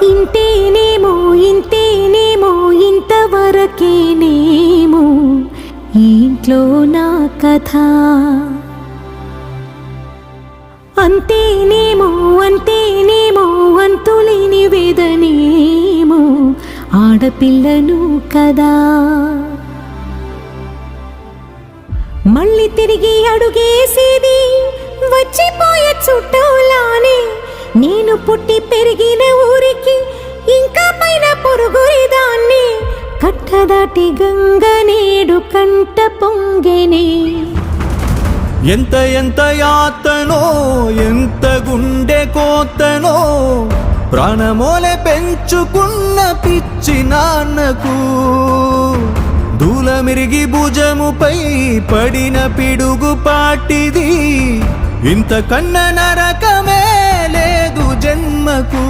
ఇంతేనేమో ఇంతేనేమో ఇంతవరకేనేమో ఈ ఇంట్లో నా కథ. అంతేనేమో అంతేనేమో అంతులేని వేదనేమో ఆడపిల్లను కదా. మళ్ళీ తిరిగి అడుగేసేది వచ్చిపోయే చుట్టూలానే. నేను పుట్టి పెరిగిన ఊరికి ఇంకా పైన పొరుగుదాన్ని. కట్టదాటి గంగ నేడు కంట పొంగెనే. ఎంత ఎంత యాతనో ఎంత గుండె కోతనో ప్రాణమోలే పెంచుకున్న పిచ్చి నాన్నకు. దూలమిరిగి భుజముపై పడిన పిడుగు పాటిది. ఇంతకన్నా నరకమే లేదు జన్మకు.